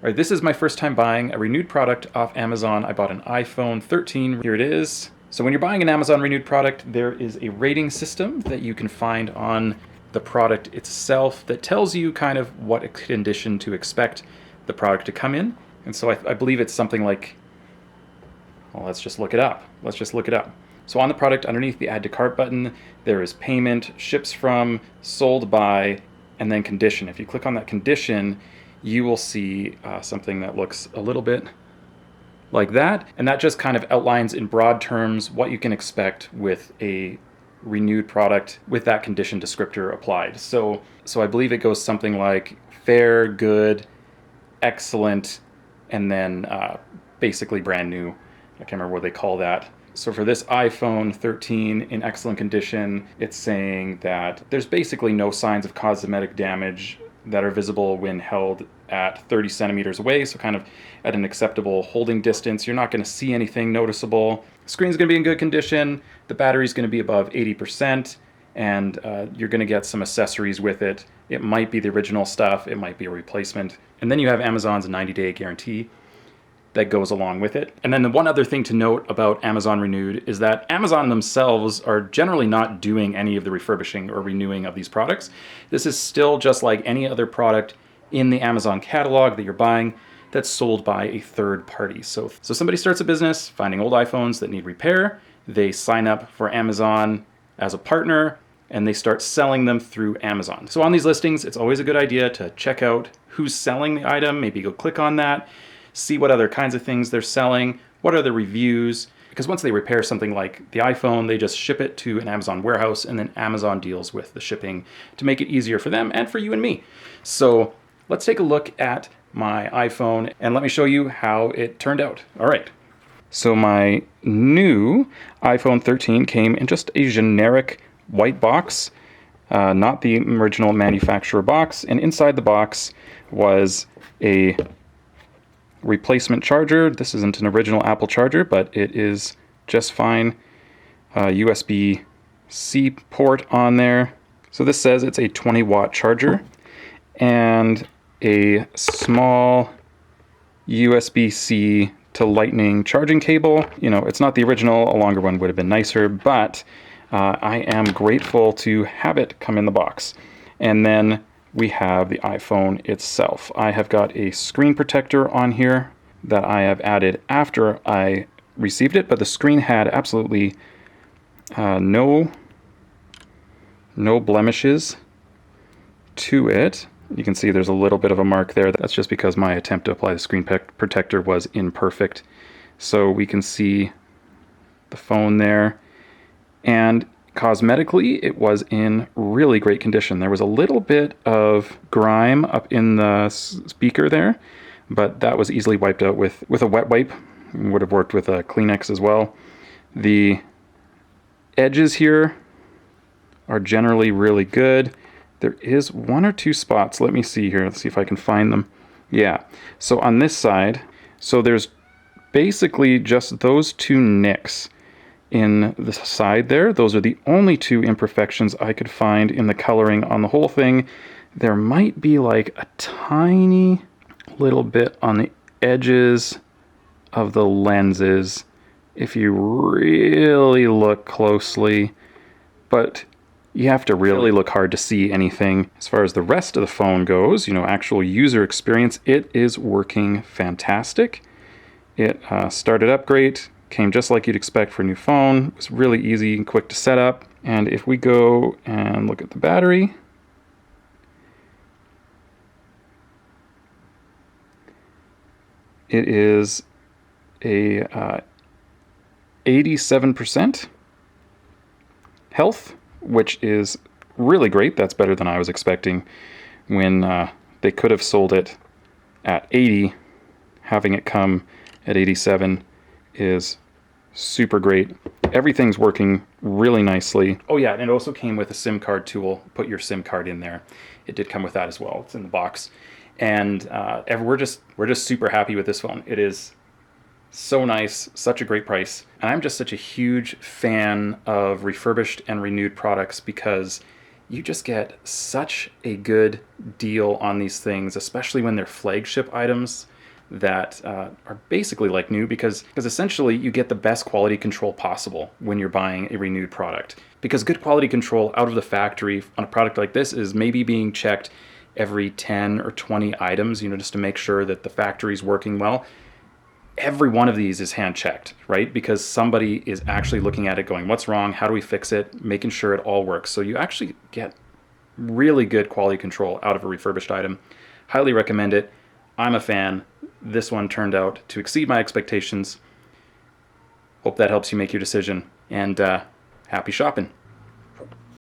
right, this is my first time buying a renewed product off Amazon. I bought an iPhone 13. Here it is. So when you're buying an Amazon renewed product, there is a rating system that you can find on the product itself that tells you kind of what condition to expect the product to come in. And so I believe it's something like, well, let's just look it up. So on the product, underneath the add to cart button, there is payment, ships from, sold by, and then condition. If you click on that condition, you will see something that looks a little bit like that. And that just kind of outlines in broad terms what you can expect with a renewed product with that condition descriptor applied. So I believe it goes something like fair, good, excellent, and then basically brand new. I can't remember what they call that. So for this iPhone 13 in excellent condition, it's saying that there's basically no signs of cosmetic damage that are visible when held at 30 centimeters away, so kind of at an acceptable holding distance. You're not going to see anything noticeable. The screen's going to be in good condition. The battery's going to be above 80%, and you're going to get some accessories with it. It might be the original stuff. It might be a replacement. And then you have Amazon's 90-day guarantee that goes along with it. And then the one other thing to note about Amazon Renewed is that Amazon themselves are generally not doing any of the refurbishing or renewing of these products. This is still just like any other product in the Amazon catalog that you're buying that's sold by a third party. So somebody starts a business finding old iPhones that need repair. They sign up for Amazon as a partner and they start selling them through Amazon. So on these listings, it's always a good idea to check out who's selling the item. Maybe go click on that, see what other kinds of things they're selling, what are the reviews, because once they repair something like the iPhone, they just ship it to an Amazon warehouse and then Amazon deals with the shipping to make it easier for them and for you and me. So let's take a look at my iPhone and let me show you how it turned out. All right. So my new iPhone 13 came in just a generic white box, not the original manufacturer box, and inside the box was a replacement charger. This isn't an original Apple charger, but it is just fine. USB-C port on there. So this says it's a 20-watt charger and a small USB-C to Lightning charging cable. You know, it's not the original. A longer one would have been nicer, but I am grateful to have it come in the box. And then we have the iPhone itself. I have got a screen protector on here that I have added after I received it, but the screen had absolutely no blemishes to it. You can see there's a little bit of a mark there. That's just because my attempt to apply the screen protector was imperfect. So we can see the phone there. And cosmetically, it was in really great condition. There was a little bit of grime up in the speaker there, but that was easily wiped out with a wet wipe. Would have worked with a Kleenex as well. The edges here are generally really good. There is one or two spots. Let me see here. Let's see if I can find them. Yeah. So on this side, so there's basically just those two nicks in the side there. Those are the only two imperfections I could find in the coloring on the whole thing. There might be like a tiny little bit on the edges of the lenses if you really look closely, but you have to really look hard to see anything. As far as the rest of the phone goes, you know, actual user experience, it is working fantastic. It started up great. Came just like you'd expect for a new phone. It was really easy and quick to set up. And if we go and look at the battery, it is a 87% health, which is really great. That's better than I was expecting when they could have sold it at 80. Having it come at 87 is super great. Everything's working really nicely. Oh yeah, and it also came with a SIM card tool. Put your SIM card in there. It did come with that as well. It's in the box. And we're just super happy with this phone. It is so nice, such a great price. And I'm just such a huge fan of refurbished and renewed products because you just get such a good deal on these things, especially when they're flagship items. that are basically like new because essentially you get the best quality control possible when you're buying a renewed product. Because good quality control out of the factory on a product like this is maybe being checked every 10 or 20 items, just to make sure that the factory's working well. Every one of these is hand checked, right? Because somebody is actually looking at it going, what's wrong? How do we fix it? Making sure it all works. So you actually get really good quality control out of a refurbished item. Highly recommend it. I'm a fan. This one turned out to exceed my expectations. Hope that helps you make your decision, and happy shopping.